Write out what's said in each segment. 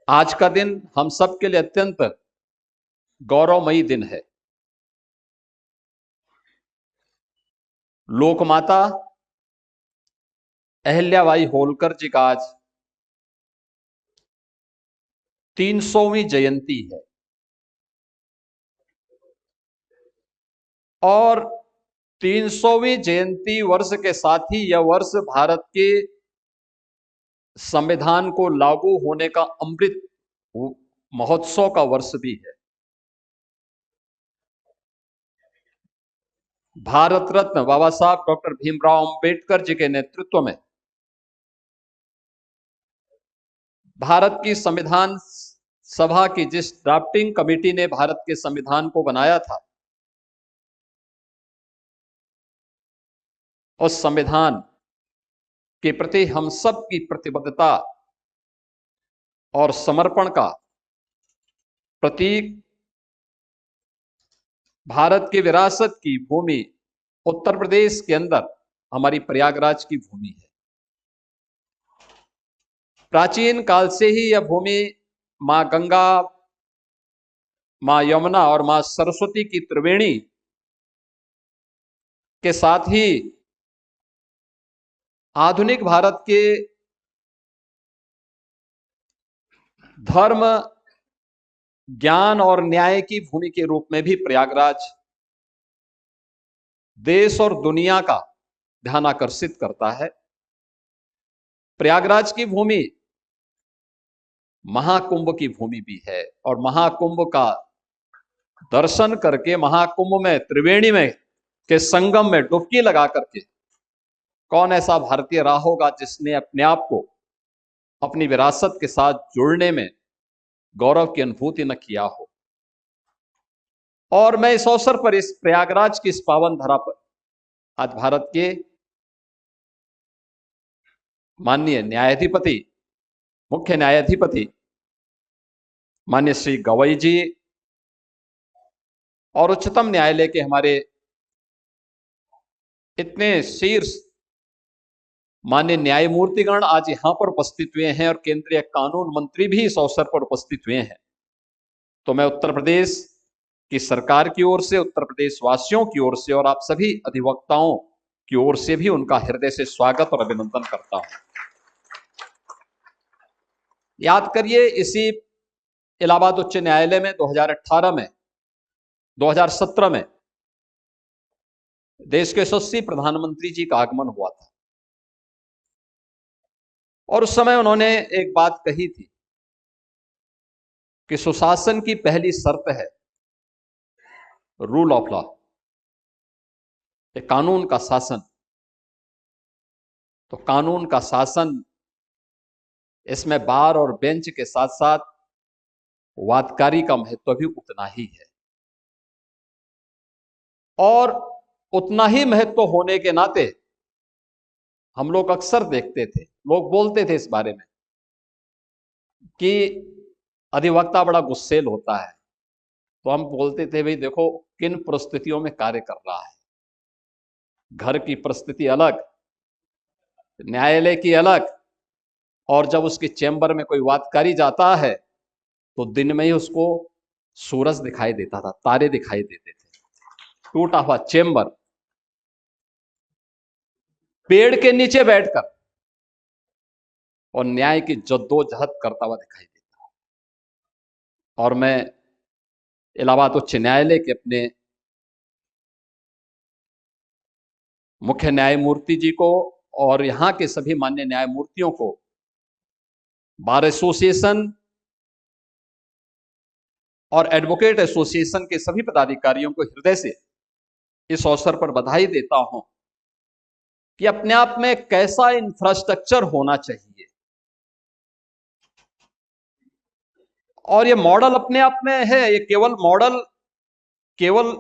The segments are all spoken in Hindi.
आज का दिन हम सब के लिए अत्यंत गौरवमयी दिन है। लोकमाता अहिल्याबाई होलकर जी का आज 300वीं जयंती है और 300वीं जयंती वर्ष के साथ ही यह वर्ष भारत के संविधान को लागू होने का अमृत महोत्सव का वर्ष भी है। भारत रत्न बाबा साहब डॉक्टर भीमराव अंबेडकर जी के नेतृत्व में भारत की संविधान सभा की जिस ड्राफ्टिंग कमेटी ने भारत के संविधान को बनाया था, उस संविधान के प्रति हम सब की प्रतिबद्धता और समर्पण का प्रतीक भारत की विरासत की भूमि उत्तर प्रदेश के अंदर हमारी प्रयागराज की भूमि है। प्राचीन काल से ही यह भूमि मां गंगा, मां यमुना और मां सरस्वती की त्रिवेणी के साथ ही आधुनिक भारत के धर्म, ज्ञान और न्याय की भूमि के रूप में भी प्रयागराज देश और दुनिया का ध्यान आकर्षित करता है। प्रयागराज की भूमि महाकुंभ की भूमि भी है और महाकुंभ का दर्शन करके, महाकुंभ में त्रिवेणी में के संगम में डुबकी लगा करके कौन ऐसा भारतीय रहा होगा जिसने अपने आप को अपनी विरासत के साथ जुड़ने में गौरव की अनुभूति न किया हो। और मैं इस अवसर पर, इस प्रयागराज की इस पावन धरा पर आज भारत के माननीय न्यायाधिपति, मुख्य न्यायाधिपति माननीय श्री गवई जी और उच्चतम न्यायालय के हमारे इतने शीर्ष माननीय न्यायमूर्तिगण आज यहां पर उपस्थित हुए हैं और केंद्रीय कानून मंत्री भी इस अवसर पर उपस्थित हुए हैं। तो मैं उत्तर प्रदेश की सरकार की ओर से, उत्तर प्रदेश वासियों की ओर से और आप सभी अधिवक्ताओं की ओर से भी उनका हृदय से स्वागत और अभिनंदन करता हूं। याद करिए, इसी इलाहाबाद उच्च न्यायालय में 2018 में 2017 में देश के यशस्वी प्रधानमंत्री जी का आगमन हुआ था और उस समय उन्होंने एक बात कही थी कि सुशासन की पहली शर्त है रूल ऑफ लॉ, कानून का शासन। तो कानून का शासन, इसमें बार और बेंच के साथ साथ वादकारी का महत्व भी उतना ही है और उतना ही महत्व होने के नाते हम लोग अक्सर देखते थे, लोग बोलते थे इस बारे में कि अधिवक्ता बड़ा गुस्सेल होता है। तो हम बोलते थे, भाई देखो किन परिस्थितियों में कार्य कर रहा है। घर की परिस्थिति अलग, न्यायालय की अलग, और जब उसके चैम्बर में कोई वादकारी जाता है तो दिन में ही उसको सूरज दिखाई देता था, तारे दिखाई देते थे। टूटा हुआ चैम्बर, पेड़ के नीचे बैठकर और न्याय की जद्दोजहद करता हुआ दिखाई देता है। और मैं इलाहाबाद उच्च न्यायालय के अपने मुख्य न्यायमूर्ति जी को और यहां के सभी मान्य न्यायमूर्तियों को, बार एसोसिएशन और एडवोकेट एसोसिएशन के सभी पदाधिकारियों को हृदय से इस अवसर पर बधाई देता हूं कि अपने आप में कैसा इंफ्रास्ट्रक्चर होना चाहिए। और ये मॉडल अपने आप में है, ये केवल मॉडल केवल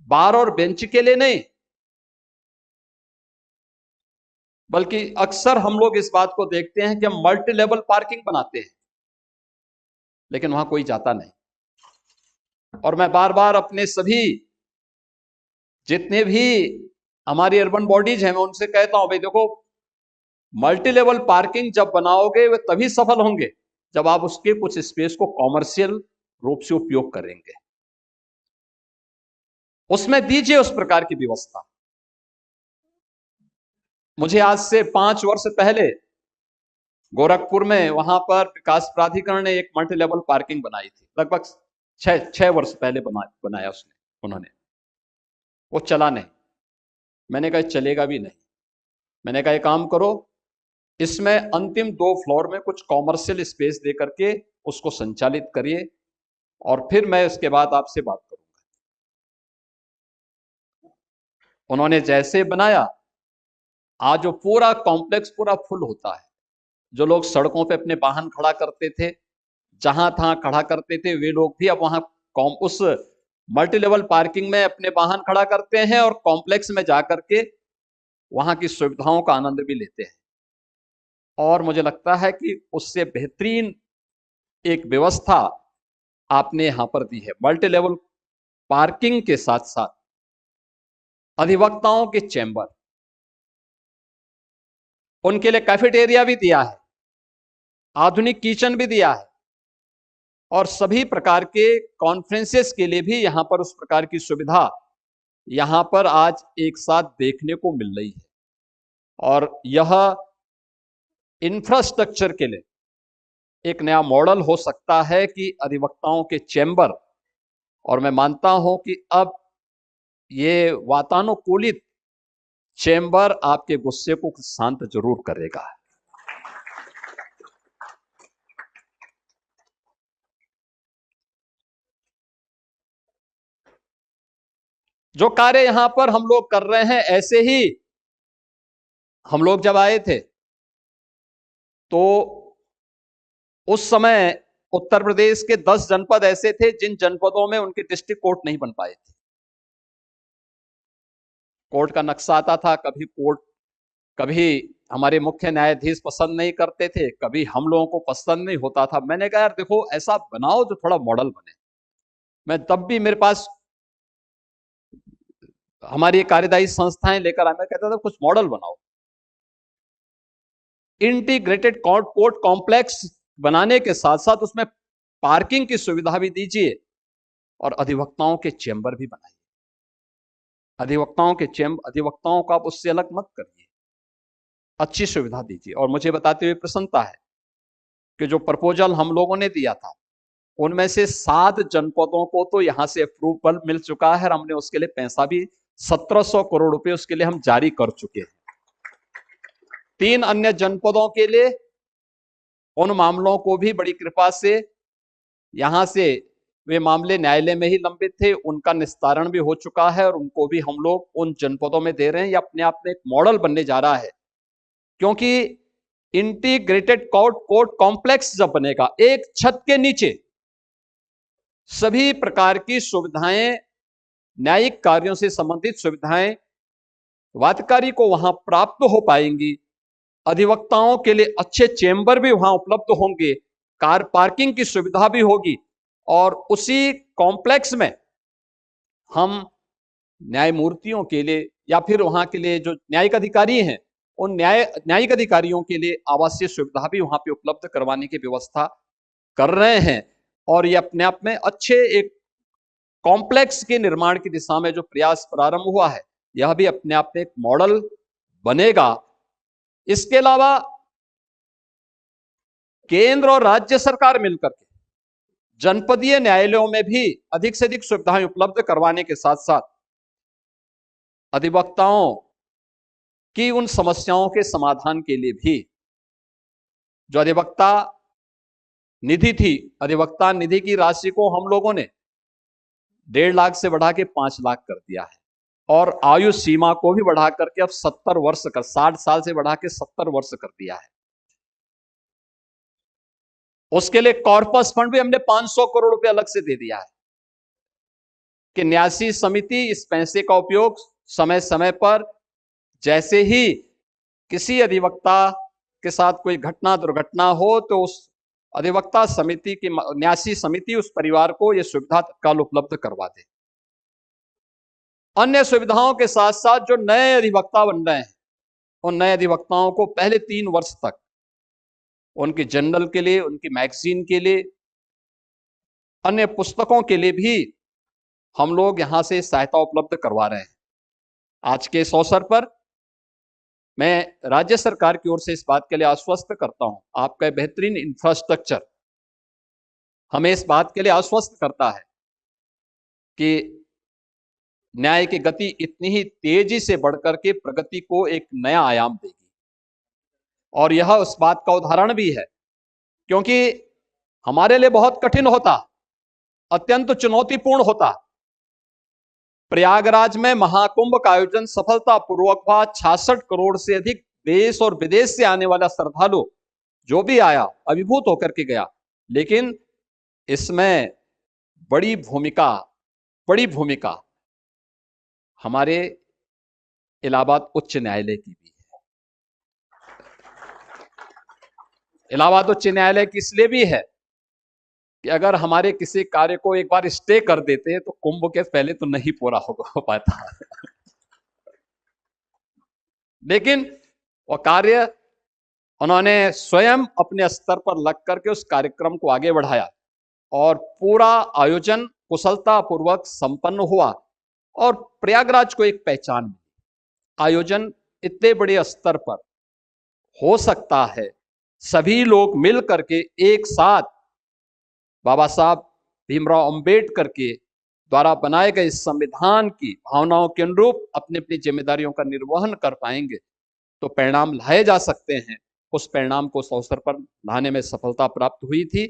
बार और बेंच के लिए नहीं, बल्कि अक्सर हम लोग इस बात को देखते हैं कि हम मल्टी लेवल पार्किंग बनाते हैं लेकिन वहां कोई जाता नहीं। और मैं बार बार अपने सभी जितने भी हमारी अर्बन बॉडीज हैं, मैं उनसे कहता हूं, भाई देखो मल्टी लेवल पार्किंग जब बनाओगे वे तभी सफल होंगे जब आप उसके कुछ स्पेस को कॉमर्शियल रूप से उपयोग करेंगे, उसमें दीजिए उस प्रकार की व्यवस्था। मुझे आज से 5 वर्ष पहले गोरखपुर में वहां पर विकास प्राधिकरण ने एक मल्टी लेवल पार्किंग बनाई थी, लगभग 6 वर्ष पहले बनाया उन्होंने। वो चला नहीं। मैंने कहा चलेगा भी नहीं। मैंने कहा एक काम करो, इसमें अंतिम 2 फ्लोर में कुछ कॉमर्शियल स्पेस दे करके उसको संचालित करिए और फिर मैं उसके बाद आपसे बात करूंगा। उन्होंने जैसे बनाया, आज वो पूरा कॉम्प्लेक्स पूरा फुल होता है। जो लोग सड़कों पे अपने वाहन खड़ा करते थे, जहां तहां खड़ा करते थे, वे लोग भी अब वहां उस मल्टी लेवल पार्किंग में अपने वाहन खड़ा करते हैं और कॉम्प्लेक्स में जाकर के वहां की सुविधाओं का आनंद भी लेते हैं। और मुझे लगता है कि उससे बेहतरीन एक व्यवस्था आपने यहां पर दी है। मल्टी लेवल पार्किंग के साथ साथ अधिवक्ताओं के चैम्बर, उनके लिए कैफेटेरिया भी दिया है, आधुनिक किचन भी दिया है और सभी प्रकार के कॉन्फ्रेंसेस के लिए भी यहां पर उस प्रकार की सुविधा यहां पर आज एक साथ देखने को मिल रही है। और यह इंफ्रास्ट्रक्चर के लिए एक नया मॉडल हो सकता है कि अधिवक्ताओं के चैम्बर, और मैं मानता हूं कि अब ये वातानुकूलित चैम्बर आपके गुस्से को शांत जरूर करेगा। जो कार्य यहां पर हम लोग कर रहे हैं, ऐसे ही हम लोग जब आए थे तो उस समय उत्तर प्रदेश के 10 जनपद ऐसे थे जिन जनपदों में उनके डिस्ट्रिक्ट कोर्ट नहीं बन पाए थे। कोर्ट का नक्शा आता था, कभी हमारे मुख्य न्यायाधीश पसंद नहीं करते थे, कभी हम लोगों को पसंद नहीं होता था। मैंने कहा यार देखो, ऐसा बनाओ जो थोड़ा मॉडल बने। मैं तब भी, मेरे पास हमारी कार्यदायी संस्थाएं लेकर आया, मैं कहता था कुछ मॉडल बनाओ। इंटीग्रेटेड कोर्ट कॉम्प्लेक्स बनाने के साथ साथ उसमें पार्किंग की सुविधा भी दीजिए और अधिवक्ताओं के चैम्बर भी बनाइए। अधिवक्ताओं का आप उससे अलग मत करिए, अच्छी सुविधा दीजिए। और मुझे बताते हुए प्रसन्नता है कि जो प्रपोजल हम लोगों ने दिया था, उनमें से 7 जनपदों को तो यहां से अप्रूवल मिल चुका है और हमने उसके लिए पैसा भी 1700 करोड़ रुपए उसके लिए हम जारी कर चुके हैं। 3 अन्य जनपदों के लिए उन मामलों को भी बड़ी कृपा से, यहां से वे मामले न्यायालय में ही लंबित थे, उनका निस्तारण भी हो चुका है और उनको भी हम लोग उन जनपदों में दे रहे हैं। यह अपने आप में एक मॉडल बनने जा रहा है, क्योंकि इंटीग्रेटेड कोर्ट कॉम्प्लेक्स जब बनेगा, एक छत के नीचे सभी प्रकार की सुविधाएं, न्यायिक कार्यों से संबंधित सुविधाएं वादकारी को वहां प्राप्त हो पाएंगी। अधिवक्ताओं के लिए अच्छे चेंबर भी वहां उपलब्ध होंगे, कार पार्किंग की सुविधा भी होगी और उसी कॉम्प्लेक्स में हम न्यायमूर्तियों के लिए या फिर वहां के लिए जो न्यायिक अधिकारी हैं, उन न्यायिक अधिकारियों के लिए आवासीय सुविधा भी वहां पे उपलब्ध करवाने की व्यवस्था कर रहे हैं। और ये अपने आप में अच्छे एक कॉम्प्लेक्स के निर्माण की दिशा में जो प्रयास प्रारंभ हुआ है, यह भी अपने आप में एक मॉडल बनेगा। इसके अलावा केंद्र और राज्य सरकार मिलकर के जनपदीय न्यायालयों में भी अधिक से अधिक सुविधाएं उपलब्ध करवाने के साथ साथ अधिवक्ताओं की उन समस्याओं के समाधान के लिए भी जो अधिवक्ता निधि थी, अधिवक्ता निधि की राशि को हम लोगों ने 1.5 लाख से बढ़ा के 5 लाख कर दिया है और आयु सीमा को भी बढ़ा करके अब 70 वर्ष कर 60 साल से बढ़ा के 70 वर्ष कर दिया है। उसके लिए कॉर्पस फंड भी हमने 500 करोड़ रुपए अलग से दे दिया है कि न्यासी समिति इस पैसे का उपयोग समय समय पर, जैसे ही किसी अधिवक्ता के साथ कोई घटना दुर्घटना हो तो उस अधिवक्ता समिति की, न्यासी समिति उस परिवार को यह सुविधा तत्काल उपलब्ध करवा दे। अन्य सुविधाओं के साथ साथ जो नए अधिवक्ता बन रहे हैं, उन नए अधिवक्ताओं को पहले 3 वर्ष तक उनकी जर्नल के लिए, उनकी मैगजीन के लिए, अन्य पुस्तकों के लिए भी हम लोग यहां से सहायता उपलब्ध करवा रहे हैं। आज के इस अवसर पर मैं राज्य सरकार की ओर से इस बात के लिए आश्वस्त करता हूं, आपका बेहतरीन इंफ्रास्ट्रक्चर हमें इस बात के लिए आश्वस्त करता है कि न्याय की गति इतनी ही तेजी से बढ़कर के प्रगति को एक नया आयाम देगी। और यह उस बात का उदाहरण भी है, क्योंकि हमारे लिए बहुत कठिन होता, अत्यंत चुनौतीपूर्ण होता। प्रयागराज में महाकुंभ का आयोजन सफलतापूर्वक हुआ। 66 करोड़ से अधिक देश और विदेश से आने वाला श्रद्धालु जो भी आया अभिभूत होकर के गया। लेकिन इसमें बड़ी भूमिका हमारे इलाहाबाद उच्च न्यायालय की भी है। इलाहाबाद उच्च न्यायालय की इसलिए भी है कि अगर हमारे किसी कार्य को एक बार स्टे कर देते तो कुंभ के पहले तो नहीं पूरा हो पाता लेकिन वो कार्य उन्होंने स्वयं अपने स्तर पर लग करके उस कार्यक्रम को आगे बढ़ाया और पूरा आयोजन कुशलतापूर्वक संपन्न हुआ और प्रयागराज को एक पहचान मिली। आयोजन इतने बड़े स्तर पर हो सकता है, सभी लोग मिल करके एक साथ बाबा साहब भीमराव अंबेडकर के द्वारा बनाए गए संविधान की भावनाओं के अनुरूप अपनी अपनी जिम्मेदारियों का निर्वहन कर पाएंगे तो परिणाम लाए जा सकते हैं। उस परिणाम को उस अवसर पर लाने में सफलता प्राप्त हुई थी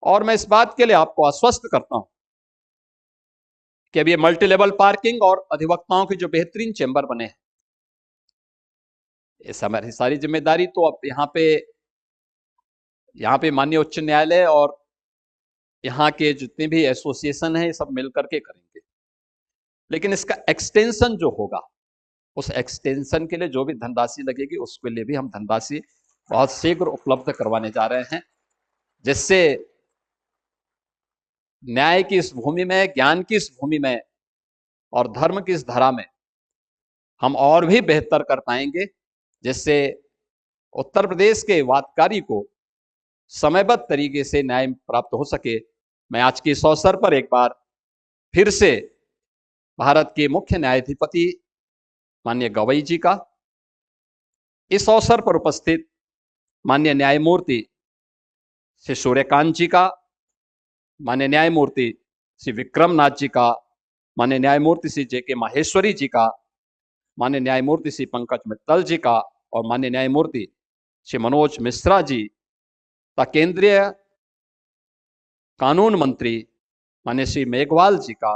और मैं इस बात के लिए आपको आश्वस्त करता हूं कि अब ये मल्टी लेवल पार्किंग और अधिवक्ताओं के जो बेहतरीन चेंबर बने हैं, इस हमारी सारी जिम्मेदारी तो अब यहाँ पे माननीय उच्च न्यायालय और यहाँ के जितने भी एसोसिएशन है सब मिलकर के करेंगे। लेकिन इसका एक्सटेंशन जो होगा, उस एक्सटेंशन के लिए जो भी धनराशि लगेगी उसके लिए भी हम धनराशि बहुत शीघ्र उपलब्ध करवाने जा रहे हैं, जिससे न्याय की इस भूमि में, ज्ञान की इस भूमि में और धर्म की इस धारा में हम और भी बेहतर कर पाएंगे, जिससे उत्तर प्रदेश के वादकारी को समयबद्ध तरीके से न्याय प्राप्त हो सके। मैं आज के इस अवसर पर एक बार फिर से भारत के मुख्य न्यायाधिपति माननीय गवई जी का, इस अवसर पर उपस्थित माननीय न्यायमूर्ति श्री सूर्यकांत जी का, माननीय न्यायमूर्ति श्री विक्रमनाथ जी का, माननीय न्यायमूर्ति श्री JK माहेश्वरी जी का, माननीय न्यायमूर्ति श्री पंकज मित्तल जी का और माननीय न्यायमूर्ति श्री मनोज मिश्रा जी का, केंद्रीय कानून मंत्री माननीय श्री मेघवाल जी का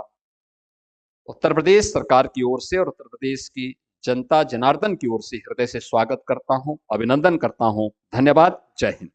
उत्तर प्रदेश सरकार की ओर से और उत्तर प्रदेश की जनता जनार्दन की ओर से हृदय से स्वागत करता हूं, अभिनंदन करता हूं। धन्यवाद। जय हिंद।